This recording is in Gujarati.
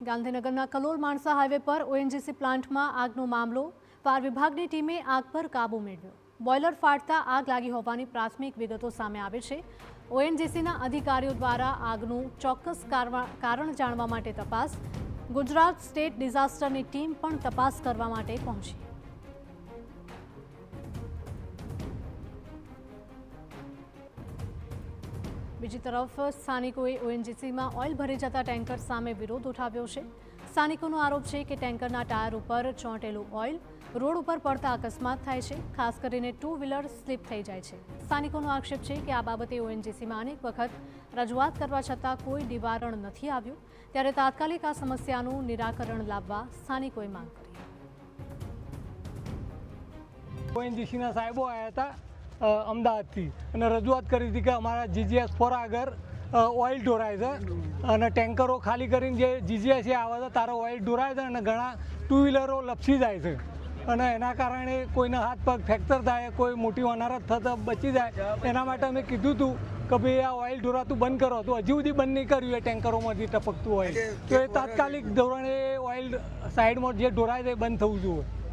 ગાંધીનગરના કલોલ માણસા હાઈવે પર ઓએનજીસી પ્લાન્ટમાં આગનો મામલો। ફાયર વિભાગની ટીમે આગ પર કાબૂ મેળવ્યો। બોઇલર ફાટતા આગ લાગી હોવાની પ્રાથમિક વિગતો સામે આવી છે। ઓએનજીસીના અધિકારીઓ દ્વારા આગનું ચોક્કસ કારણ જાણવા માટે તપાસ। ગુજરાત સ્ટેટ ડિઝાસ્ટરની ટીમ પણ તપાસ કરવા માટે પહોંચી। બીજી તરફ સ્થાનિકોએ ઓએનજીસીમાં ઓઇલ ભરી જતા ટેન્કર સામે વિરોધ ઉઠાવ્યો છે। સ્થાનિકોનો આરોપ છે કે ટેન્કરના ટાયર ઉપર ચોંટેલું ઓઇલ રોડ ઉપર પડતા અકસ્માત થાય છે, ખાસ કરીને ટુ વ્હીલર સ્લીપ થઈ જાય છે। સ્થાનિકોનો આક્ષેપ છે કે આ બાબતે ઓએનજીસીમાં અનેક વખત રજૂઆત કરવા છતાં કોઈ નિવારણ નથી આવ્યું, ત્યારે તાત્કાલિક આ સમસ્યાનું નિરાકરણ લાવવા સ્થાનિકોએ માંગ કરી। ઓએનજીસીના સાહેબો આવ્યા હતા અમદાવાદથી અને રજૂઆત કરી હતી કે અમારા GGS4 આગળ ઓઇલ ઢોરાય છે અને ટેન્કરો ખાલી કરીને જે GGS આવે છે તારો ઓઇલ ઢોરાય છે અને ઘણા ટુ વ્હીલરો લપસી જાય છે અને એના કારણે કોઈના હાથ પગ ફ્રેક્ચર થાય, કોઈ મોટી હોનારત થતાં બચી જાય। એના માટે અમે કીધું હતું કે ભાઈ આ ઓઇલ ઢોરાતું બંધ કરો, તો હજી સુધી બંધ નહીં કર્યું એ ટેન્કરોમાંથી ટપકતું ઓઇલ, તો એ તાત્કાલિક ધોરણે ઓઇલ સાઈડમાં જે ઢોરાય છે એ બંધ થવું જોઈએ।